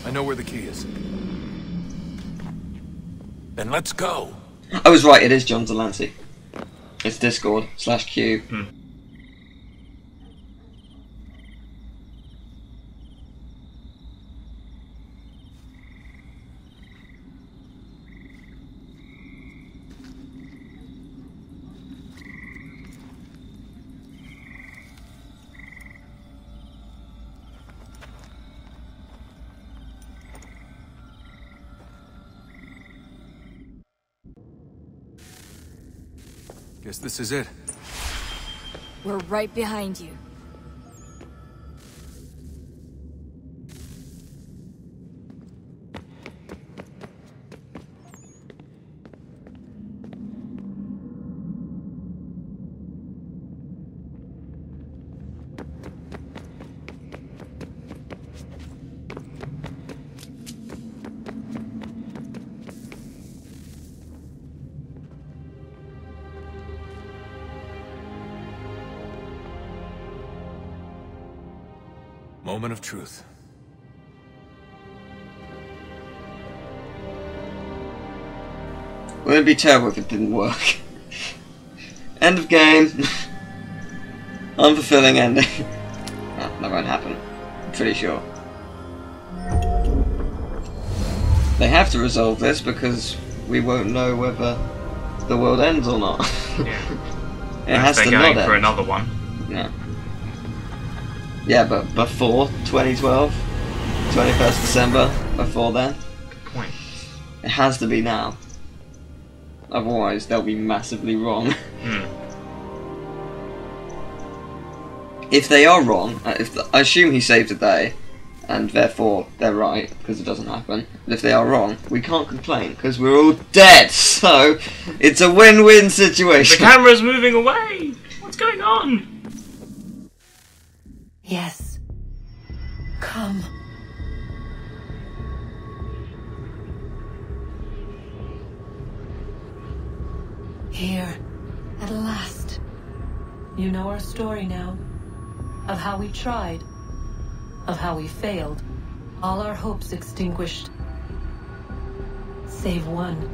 I know where the key is. Then let's go. I was right, it is John Delancey. It's Discord/Q. Guess this is it. We're right behind you. Moment of truth. Well, it'd be terrible if it didn't work. End of game. Unfulfilling ending. No, that won't happen. I'm pretty sure. They have to resolve this because we won't know whether the world ends or not. Yeah. It has to not end. For another one. Yeah. Yeah, but before 2012, 21st December, before then, Good point. it has to be now. Otherwise, they'll be massively wrong. If they are wrong, I assume he saved the day, and therefore they're right, because it doesn't happen. But if they are wrong, we can't complain, because we're all dead, so it's a win-win situation. The camera's moving away! What's going on? Yes. Come. Here, at last. You know our story now. Of how we tried. Of how we failed. All our hopes extinguished. Save one.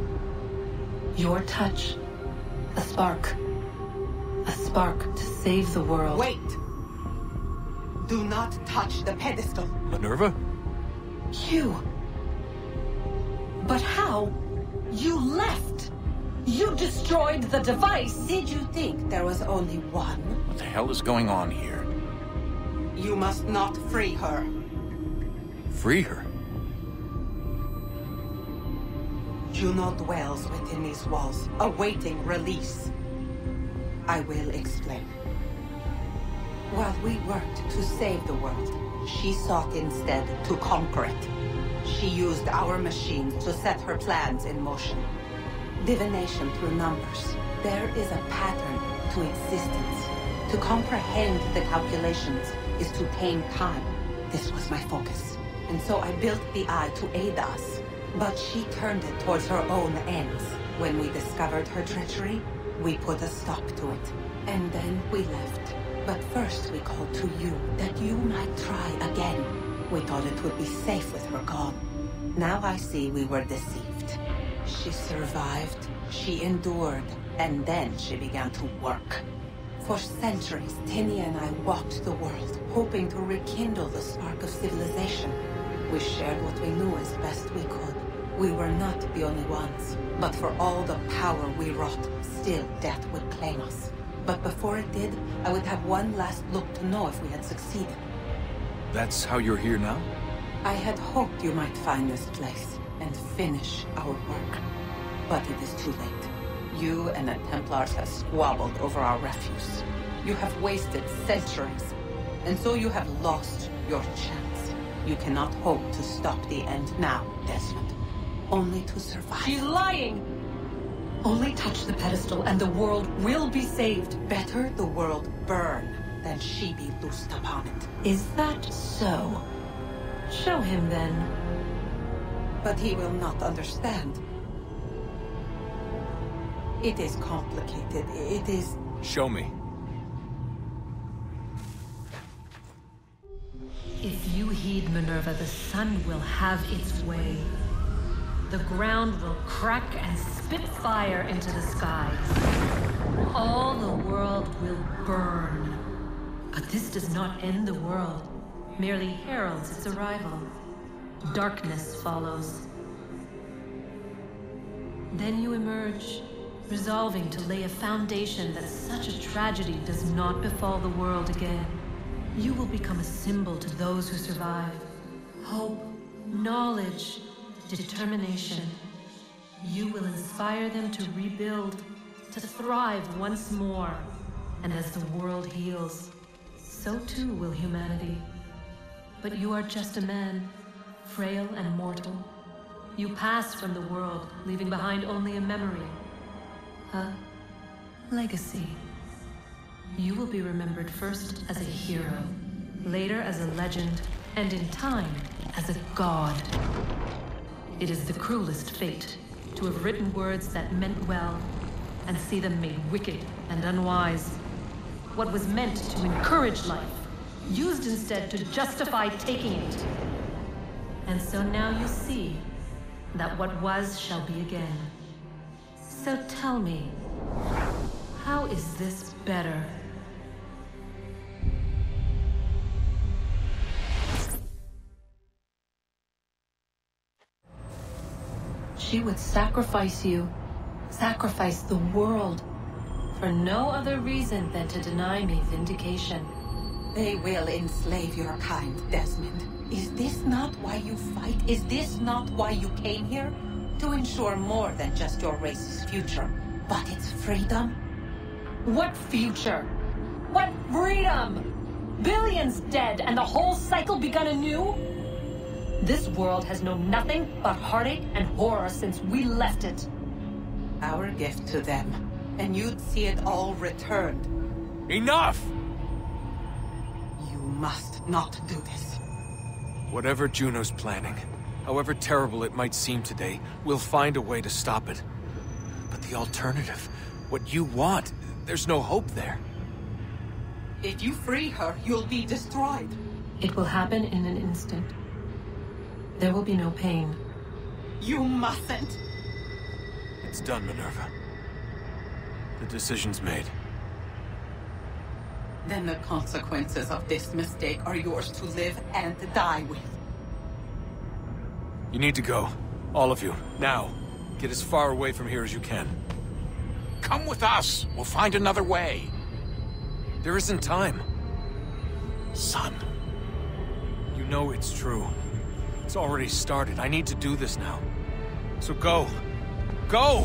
Your touch. A spark. A spark to save the world. Wait! Do not touch the pedestal. Minerva? You. But how? You left. You destroyed the device. Did you think there was only one? What the hell is going on here? You must not free her. Free her? Juno dwells within these walls, awaiting release. I will explain. While we worked to save the world, she sought instead to conquer it. She used our machines to set her plans in motion. Divination through numbers. There is a pattern to existence. To comprehend the calculations is to tame time. This was my focus. And so I built the eye to aid us. But she turned it towards her own ends. When we discovered her treachery, we put a stop to it. And then we left. But first we called to you, that you might try again. We thought it would be safe with her gone. Now I see we were deceived. She survived, she endured, and then she began to work. For centuries, Tinia and I walked the world, hoping to rekindle the spark of civilization. We shared what we knew as best we could. We were not the only ones, but for all the power we wrought, still death would claim us. But before it did, I would have one last look to know if we had succeeded. That's how you're here now? I had hoped you might find this place and finish our work. But it is too late. You and the Templars have squabbled over our refuse. You have wasted centuries, and so you have lost your chance. You cannot hope to stop the end now, Desmond. Only to survive. She's lying! Only touch the pedestal and the world will be saved. Better the world burn than she be loosed upon it. Is that so? Show him then. But he will not understand. It is complicated. It is... Show me. If you heed Minerva, the sun will have its way. The ground will crack and spit fire into the skies. All the world will burn. But this does not end the world, merely heralds its arrival. Darkness follows. Then you emerge, resolving to lay a foundation that such a tragedy does not befall the world again. You will become a symbol to those who survive. Hope, knowledge, determination. You will inspire them to rebuild, to thrive once more. And as the world heals, so too will humanity. But you are just a man, frail and mortal. You pass from the world, leaving behind only a memory. A legacy. You will be remembered first as a hero, later as a legend, and in time, as a god. It is the cruelest fate, to have written words that meant well, and see them made wicked and unwise. What was meant to encourage life, used instead to justify taking it. And so now you see that what was shall be again. So tell me, how is this better? She would sacrifice you, sacrifice the world, for no other reason than to deny me vindication. They will enslave your kind, Desmond. Is this not why you fight? Is this not why you came here? To ensure more than just your race's future, but its freedom? What future? What freedom? Billions dead and the whole cycle begun anew? This world has known nothing but heartache and horror since we left it. Our gift to them, and you'd see it all returned. Enough! You must not do this. Whatever Juno's planning, however terrible it might seem today, we'll find a way to stop it. But the alternative, what you want, there's no hope there. If you free her, you'll be destroyed. It will happen in an instant. There will be no pain. You mustn't. It's done, Minerva. The decision's made. Then the consequences of this mistake are yours to live and die with. You need to go. All of you. Now. Get as far away from here as you can. Come with us. We'll find another way. There isn't time. Son. You know it's true. It's already started. I need to do this now. So go. Go!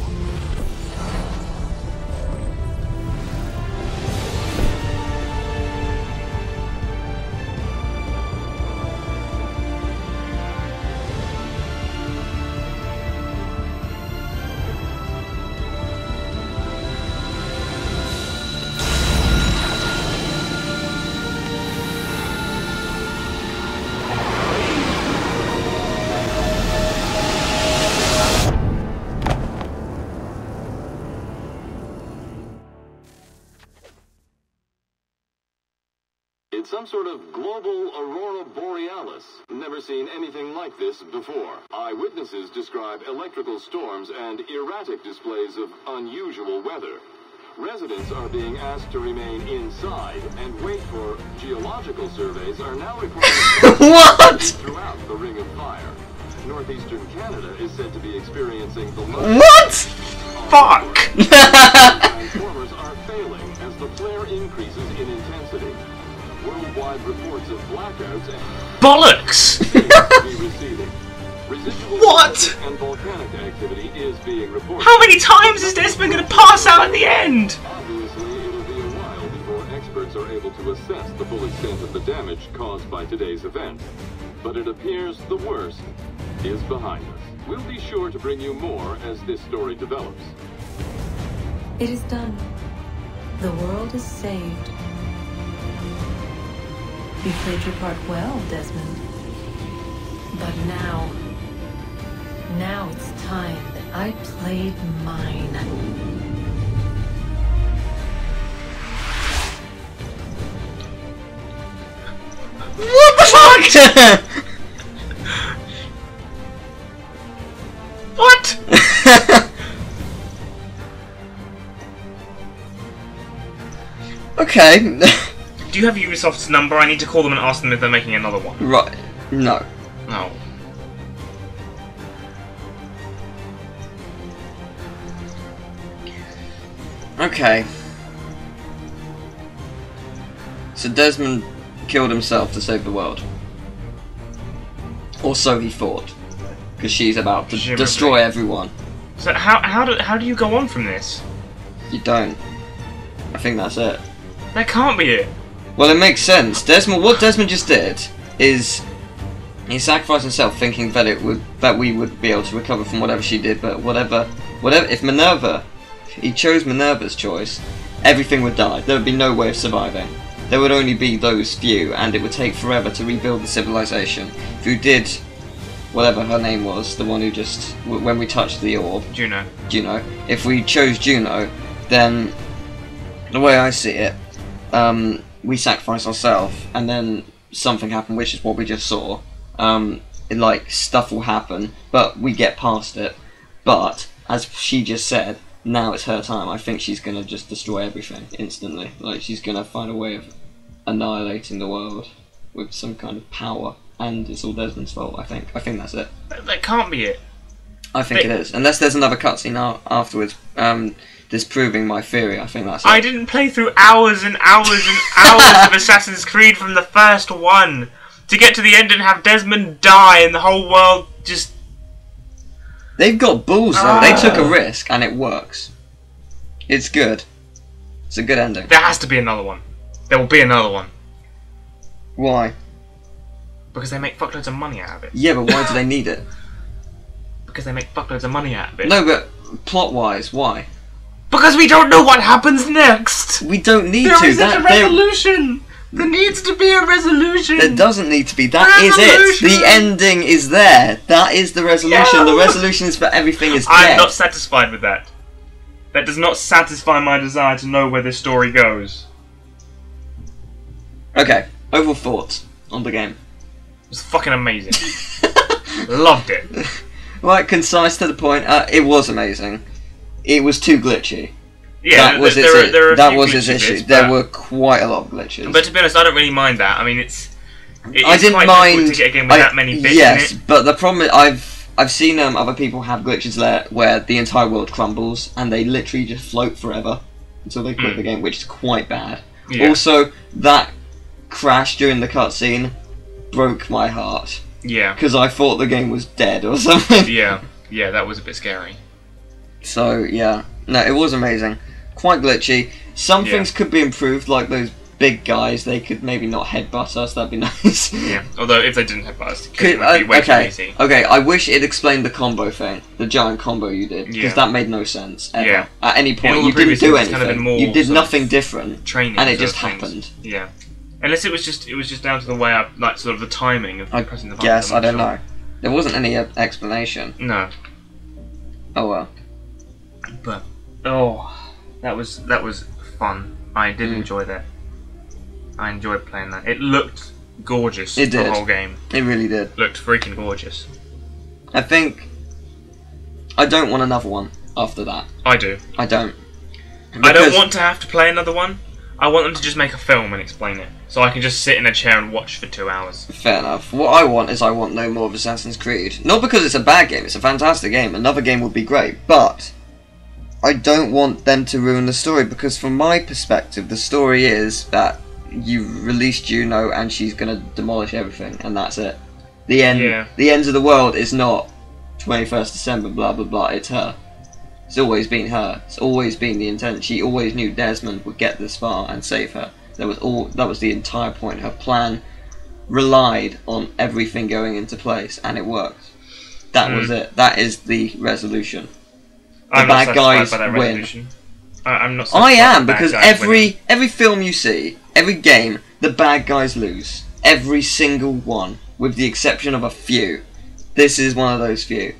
It's some sort of global aurora borealis. Never seen anything like this before. Eyewitnesses describe electrical storms and erratic displays of unusual weather. Residents are being asked to remain inside and wait for geological surveys are now required What? throughout the Ring of Fire. Northeastern Canada is said to be experiencing the What? Fuck! Transformers are failing as the flare increases in intensity. Worldwide reports of blackouts and Bollocks! what? And volcanic activity is being reported. How many times is Desmond going to pass out at the end? Obviously, it'll be a while before experts are able to assess the full extent of the damage caused by today's event. But it appears the worst is behind us. We'll be sure to bring you more as this story develops. It is done. The world is saved. You played your part well, Desmond. But now it's time that I played mine. What the fuck? fuck? What? Okay. Do you have Ubisoft's number? I need to call them and ask them if they're making another one. Right. No. No. Okay. So Desmond killed himself to save the world. Or so he thought. Because she's about to Presumably. destroy everyone. So how do you go on from this? You don't. I think that's it. That can't be it. Well, it makes sense. What Desmond just did is he sacrificed himself, thinking that we would be able to recover from whatever she did. But whatever, if he chose Minerva's choice, everything would die. There would be no way of surviving. There would only be those few, and it would take forever to rebuild the civilization. If you did whatever her name was, the one who just when we touched the orb, Juno. If we chose Juno, then the way I see it, we sacrifice ourselves, and then something happened, which is what we just saw. Like stuff will happen, but we get past it. But as she just said, now it's her time. I think she's gonna just destroy everything instantly. Like she's gonna find a way of annihilating the world with some kind of power, and it's all Desmond's fault. I think that's it. That can't be it. I think it is, unless there's another cutscene afterwards. Disproving my theory. I think that's it. I didn't play through hours and hours and hours of Assassin's Creed from the first one to get to the end and have Desmond die and the whole world just... They've got balls though. They took a risk and it works. It's good. It's a good ending. There has to be another one. There will be another one. Why? Because they make fuckloads of money out of it. Yeah, but why do they need it? Because they make fuckloads of money out of it. No, but plot-wise, why? Because we don't know what happens next! We don't need There to. isn't a resolution! There needs to be a resolution! There doesn't need to be. That is it. The ending is there. That is the resolution. Yeah. The resolution is for everything is dead. I'm not satisfied with that. That does not satisfy my desire to know where this story goes. Okay, overall thoughts on the game. It was fucking amazing. Loved it. Right, concise to the point. It was amazing. It was too glitchy. Yeah, that was there are a few his glitchy issue. bits, There were quite a lot of glitches. But to be honest, I don't really mind that. I mean, it's I didn't quite mind difficult to get a game with that many bits yes, in it. but the problem is I've seen other people have glitches there where the entire world crumbles and they literally just float forever until they quit the game, which is quite bad. Yeah. Also, that crash during the cutscene broke my heart. Yeah. Because I thought the game was dead or something. Yeah, that was a bit scary. So yeah, no, it was amazing. Quite glitchy. Some things could be improved, like those big guys. They could maybe not headbutt us. That'd be nice. Yeah. Although if they didn't headbutt us, it would be way too easy. Okay. I wish it explained the combo thing, the giant combo you did, because that made no sense ever. Yeah. At any point, you didn't do anything. You did nothing different, training, and it just happened. Yeah. Unless it was just down to the way I like sort of the timing of pressing the button. Yes, I don't know. There wasn't any explanation. No. Oh well. But that was fun. I did enjoy that. I enjoyed playing that. It looked gorgeous. It did. The whole game. It really did. Looked freaking gorgeous. I think I don't want another one after that. I do. I don't. I don't want to have to play another one. I want them to just make a film and explain it, so I can just sit in a chair and watch for 2 hours. Fair enough. What I want is I want no more of Assassin's Creed. Not because it's a bad game, it's a fantastic game. Another game would be great, but I don't want them to ruin the story, because from my perspective, the story is that you release Juno and she's going to demolish everything, and that's it. The end. The end of the world is not 21st December, blah blah blah. It's her. It's always been her. It's always been the intent. She always knew Desmond would get this far and save her. That was the entire point. Her plan relied on everything going into place, and it worked. That was it. That is the resolution. The bad guys win. I'm not. I am, because every film you see, every game, the bad guys lose. Every single one, with the exception of a few. This is one of those few.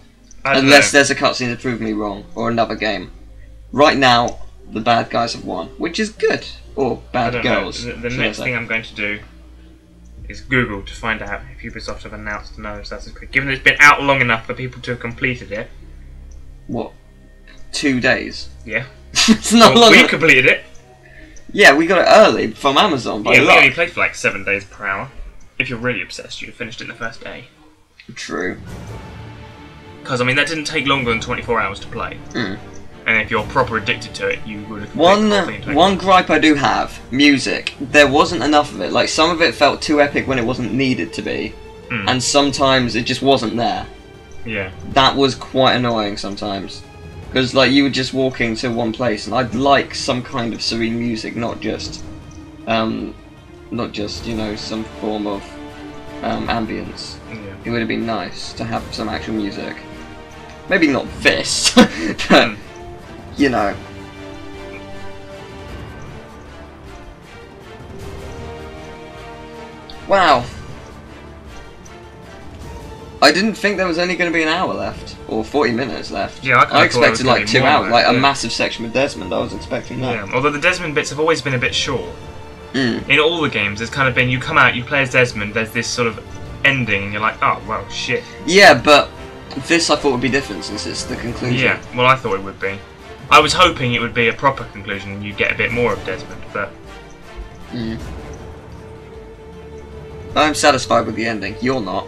Unless there's a cutscene to prove me wrong, or another game. Right now, the bad guys have won, which is good. Or bad girls. The next thing I'm going to do is Google to find out if Ubisoft have announced another Assassin's Creed. Given that it's been out long enough for people to have completed it. What? 2 days? Yeah. It's not long We enough. completed it. Yeah, we got it early from Amazon by Yeah, we luck. only played for like 7 days per hour. If you're really obsessed, you'd have finished it in the first day. True. Because, I mean, that didn't take longer than 24 hours to play. Mm. And if you're proper addicted to it, you would have completed the whole thing in 24 One gripe I do have, music. There wasn't enough of it. Like, some of it felt too epic when it wasn't needed to be. Mm. And sometimes it just wasn't there. Yeah. That was quite annoying sometimes. Because, like, you were just walking to one place, and I'd like some kind of serene music, not just, you know, some form of ambience. Yeah. It would have been nice to have some actual music. Maybe not this, but, you know. Wow. I didn't think there was only going to be an hour left, or 40 minutes left. Yeah, I kinda I thought it was expected gonna like be 2 more hours, than like that, a yeah. massive section with Desmond. I was expecting that. Yeah. Although the Desmond bits have always been a bit short. Mm. In all the games, there's kind of been, you come out, you play as Desmond, there's this sort of ending, and you're like, oh, well, shit. Yeah, but this I thought would be different since it's the conclusion. Yeah, well, I thought it would be. I was hoping it would be a proper conclusion and you'd get a bit more of Desmond, but... Mm. I'm satisfied with the ending. You're not.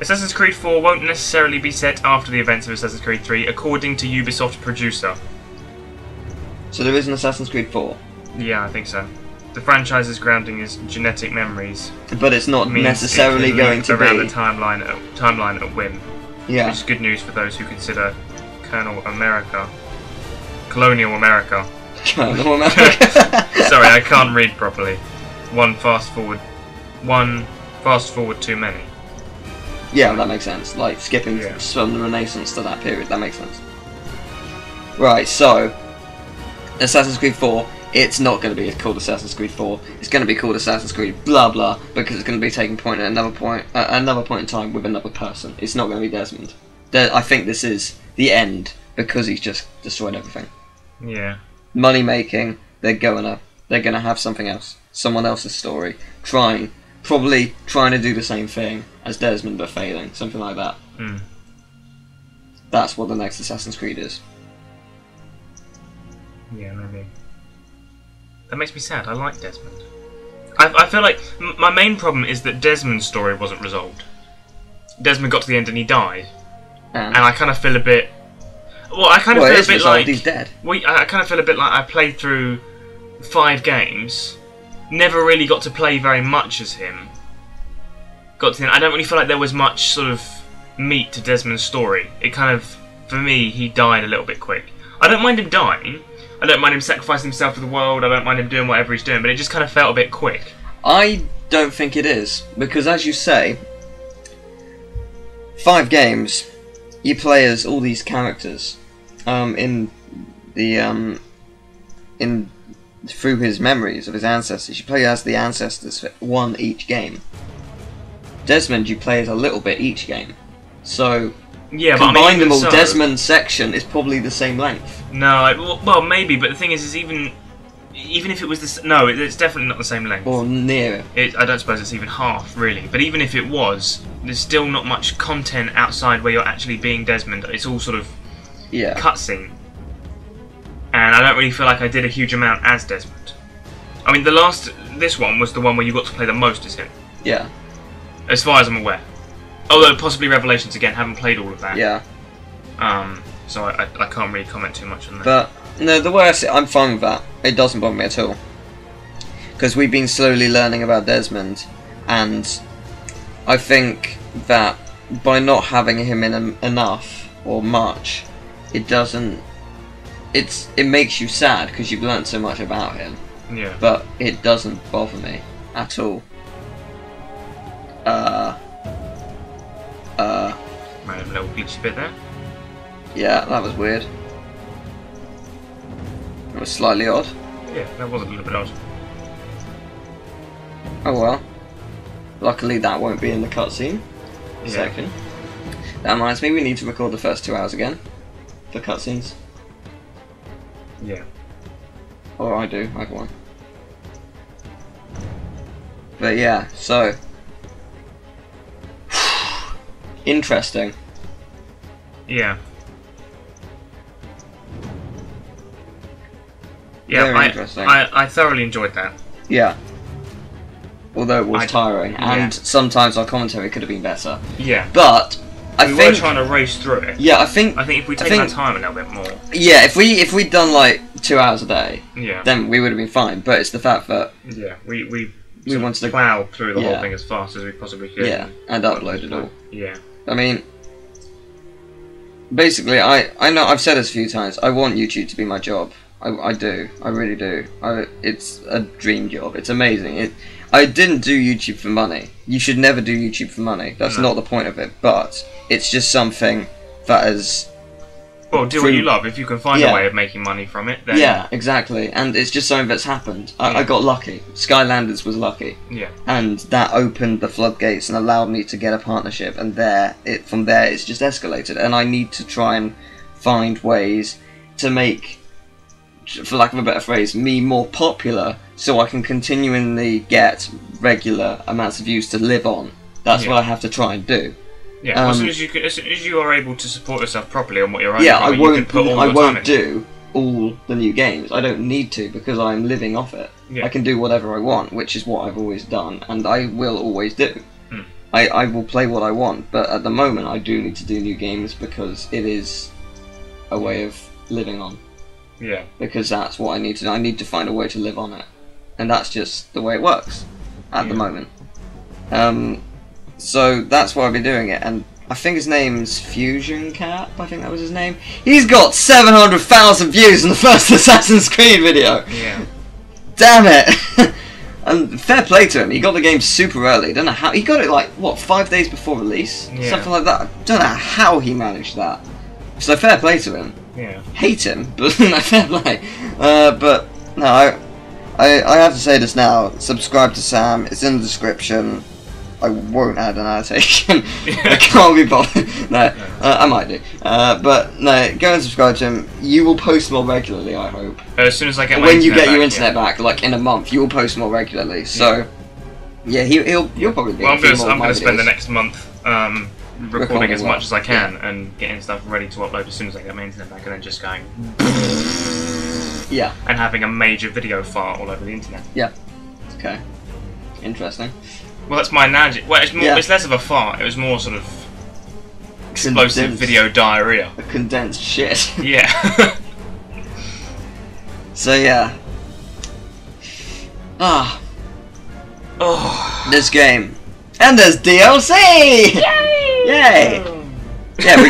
Assassin's Creed 4 won't necessarily be set after the events of Assassin's Creed 3, according to Ubisoft producer. So there is an Assassin's Creed 4, Yeah, I think so. The franchise's grounding is genetic memories. but it's not Means necessarily it can going link to around be. the timeline at whim. Yeah. Which is good news for those who consider Colonial America. Colonial America. Colonel America. Sorry, I can't read properly. One fast forward too many. Yeah, that makes sense. Like skipping Yeah. from the Renaissance to that period, that makes sense. Right, so Assassin's Creed 4, it's not going to be called Assassin's Creed 4. It's going to be called Assassin's Creed blah blah because it's going to be taking point at another point in time with another person. It's not going to be Desmond. I think this is the end because he's just destroyed everything. Yeah. Money making, they're gonna have something else, someone else's story, probably trying to do the same thing as Desmond but failing, something like that. Mm. That's what the next Assassin's Creed is. Yeah, maybe. That makes me sad. I like Desmond. I feel like my main problem is that Desmond's story wasn't resolved. Desmond got to the end and he died, and I kind of feel a bit. Well, I kind of it feel a is bit resolved, like he's dead. Well, I kind of feel a bit like I played through 5 games, never really got to play very much as him. Got to the end, I don't really feel like there was much sort of meat to Desmond's story. It kind of, for me, he died a little bit quick. I don't mind him dying. I don't mind him sacrificing himself for the world. I don't mind him doing whatever he's doing, but it just kind of felt a bit quick. I don't think it is, because as you say, 5 games, you play as all these characters, in through his memories of his ancestors. You play as the ancestors for one each game. Desmond, you play as a little bit each game. So, Yeah, but I mean, combine them even all, so- Desmond's section is probably the same length. No, well, maybe, but the thing is even if it was this, no, it's definitely not the same length. Or near it. I don't suppose it's even half, really. But even if it was, there's still not much content outside where you're actually being Desmond. It's all sort of Yeah. cutscene. And I don't really feel like I did a huge amount as Desmond. I mean, this one was the one where you got to play the most as him, Yeah. as far as I'm aware. Although possibly Revelations again, haven't played all of that. Yeah. So I can't really comment too much on that. But no, the way I see it, I'm fine with that. It doesn't bother me at all. Because we've been slowly learning about Desmond, and I think that by not having him in enough or much, it doesn't. It makes you sad because you've learned so much about him. Yeah. But it doesn't bother me at all. Random little glitchy bit there. Yeah, that was weird. It was slightly odd. Yeah, that was a little bit odd. Oh well. Luckily that won't be in the cutscene. Yeah. Second. That reminds me, we need to record the first 2 hours again. For cutscenes. Yeah. Or I do, either one. But yeah, so interesting. Yeah. Very interesting. I thoroughly enjoyed that. Yeah. Although it was tiring, yeah. and sometimes our commentary could have been better. Yeah. But we were trying to race through it. Yeah, I think if we'd taken our time a little bit more. Yeah, if we'd done like 2 hours a day, yeah, then we would have been fine. But it's the fact that we wanted to plow through the whole thing as fast as we possibly could. Yeah, and upload it all. Yeah. I mean, basically, I know I've said this a few times. I want YouTube to be my job. I do. I really do. It's a dream job. It's amazing. I didn't do YouTube for money. You should never do YouTube for money. That's not the point of it. But it's just something that is... Well, do what you love. If you can find a way of making money from it, then... Yeah, exactly. And it's just something that's happened. I got lucky. Skylanders was lucky. Yeah. And that opened the floodgates and allowed me to get a partnership. And from there, it's just escalated. And I need to try and find ways to make, for lack of a better phrase, me more popular, so I can continually get regular amounts of views to live on. That's what I have to try and do. Yeah, well, as soon as you are able to support yourself properly on what you're earning, I won't do all the new games. I don't need to, because I'm living off it. Yeah. I can do whatever I want, which is what I've always done, and I will always do. I will play what I want, but at the moment I do need to do new games because it is a way of living on. Yeah. Because that's what I need to do. I need to find a way to live on it. And that's just the way it works at the moment. So that's why I've been doing it, and I think his name's Fusion Cap, I think that was his name. He's got 700,000 views in the first Assassin's Creed video! Yeah. Damn it! And fair play to him, he got the game super early. Don't know how, he got it like, what, 5 days before release? Yeah. Something like that. Don't know how he managed that. So fair play to him. Yeah. Hate him, but no, fair play. But, no, I have to say this now, subscribe to Sam, it's in the description. I won't add an annotation. I can't be bothered. No, I might do. But no, go and subscribe to him. You will post more regularly, I hope. As soon as I get my when you get your internet back, like in a month, you will post more regularly. So, yeah, he'll probably be. Well, I'm going to spend the next month recording as much as I can and getting stuff ready to upload as soon as I get my internet back, and then just going. Yeah. And having a major video fart all over the internet. Yeah. Okay. Interesting. Well, that's my analogy. Well, it's less of a fart. It was more sort of explosive video diarrhea. A condensed shit. Yeah. So yeah. This game, and there's DLC. Yay! Yay! Yeah,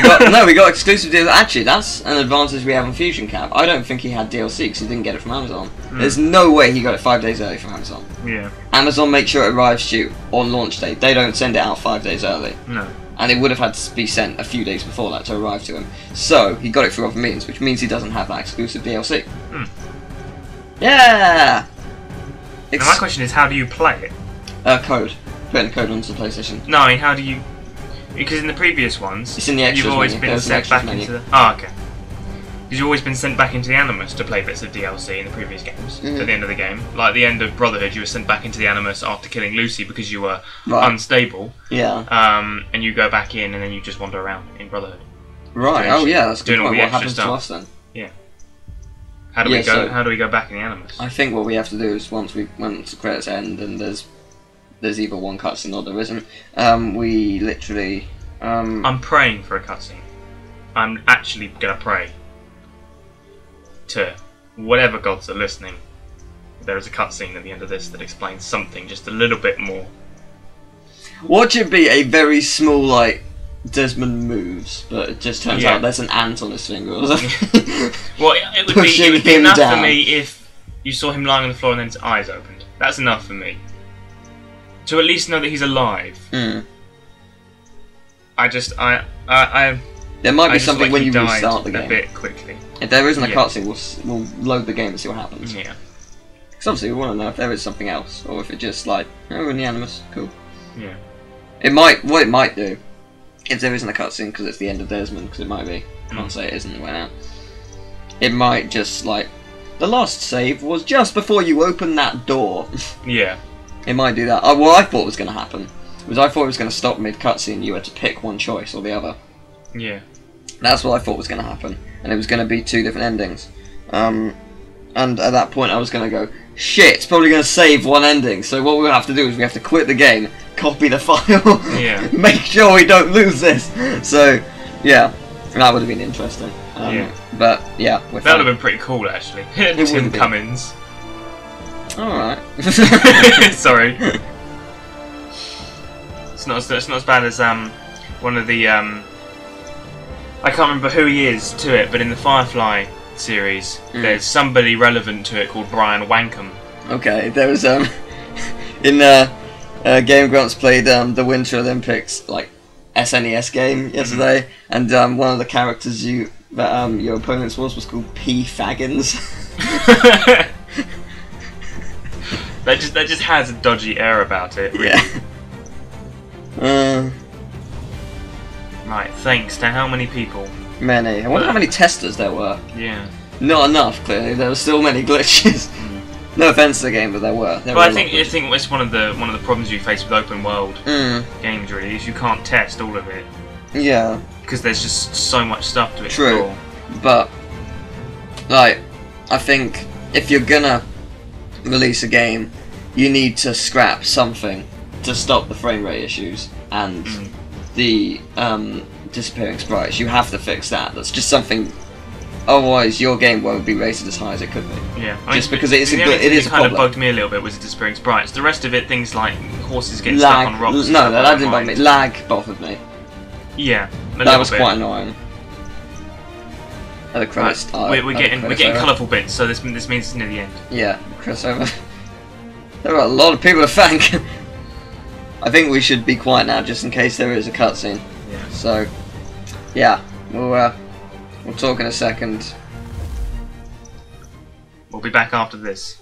we got exclusive DLC. Actually, that's an advantage we have on Fusion Cap. I don't think he had DLC because he didn't get it from Amazon. There's no way he got it 5 days early from Amazon. Yeah. Amazon makes sure it arrives to you on launch date. They don't send it out 5 days early. No. And it would have had to be sent a few days before that to arrive to him. So, he got it through other means, which means he doesn't have that exclusive DLC. Yeah! Now my question is, how do you play it? Code. Putting the code onto the PlayStation. No, I mean, how do you... Because in the previous ones, it's in the extras you've always menu. been sent back into the... Oh, okay. Because you've always been sent back into the Animus to play bits of DLC in the previous games, at the end of the game. Like, at the end of Brotherhood, you were sent back into the Animus after killing Lucy because you were unstable. Yeah. And you go back in and then you just wander around in Brotherhood. Right, oh yeah, that's good. Doing all the What extra happens to us then? Yeah. How do we go? How do we go back in the Animus? I think what we have to do is once the credits end and there's either one cutscene or there isn't, we literally... I'm praying for a cutscene. I'm actually gonna pray to whatever gods are listening. There is a cutscene at the end of this that explains something just a little bit more. Watch it be a very small, like, Desmond moves, but it just turns out there's an ant on his finger or something. Well, it would be enough for me if you saw him lying on the floor and then his eyes opened. That's enough for me. To at least know that he's alive. There might be something when you restart the game. A bit quickly. If there isn't a cutscene, we'll load the game and see what happens. Yeah. Because obviously we want to know if there is something else, or if it just like, oh, we're in the Animus, cool. Yeah. What it might do, if there isn't a cutscene because it's the end of Desmond, because it might be. I can't say it isn't right now. It might just like, the last save was just before you open that door. Yeah. It might do that. What I thought was going to happen was I thought it was going to stop mid-cutscene. You had to pick one choice or the other. Yeah. That's what I thought was going to happen. And it was going to be 2 different endings. And at that point I was going to go, shit, it's probably going to save one ending. So what we have to do is we have to quit the game, copy the file, make sure we don't lose this. So, yeah, that would have been interesting. But, yeah. That would have been pretty cool, actually. Tim Cummins. Alright. Sorry. It's not as bad as one of the I can't remember who he is to it, but in the Firefly series, there's somebody relevant to it called Brian Wankham. Okay, there was in Game Grumps played the Winter Olympics like SNES game yesterday, and one of the characters your opponents was called P. Faggins. That just has a dodgy air about it. Really. Yeah. Right, thanks to how many people? Many. I wonder how many testers there were. Yeah. Not enough, clearly. There were still many glitches. No offense to the game, but there were. But I think it's one of the problems you face with open world games. Really, is you can't test all of it. Yeah. Because there's just so much stuff to explore. True, but like I think if you're gonna release a game, you need to scrap something to stop the frame rate issues and the disappearing sprites. You have to fix that. That's just something. Otherwise, your game won't be rated as high as it could be. Yeah, just because it is a problem. kind of bugged me a little bit was the disappearing sprites. The rest of it, things like horses getting lag, stuck on rocks. No, that didn't bother me. Lag bothered me. Yeah, that was quite annoying. The credits. Right, we're getting colourful bits, so this means it's near the end. Yeah, Chris over. There are a lot of people to thank. I think we should be quiet now, just in case there is a cutscene. Yeah. So, yeah, we'll talk in a second. We'll be back after this.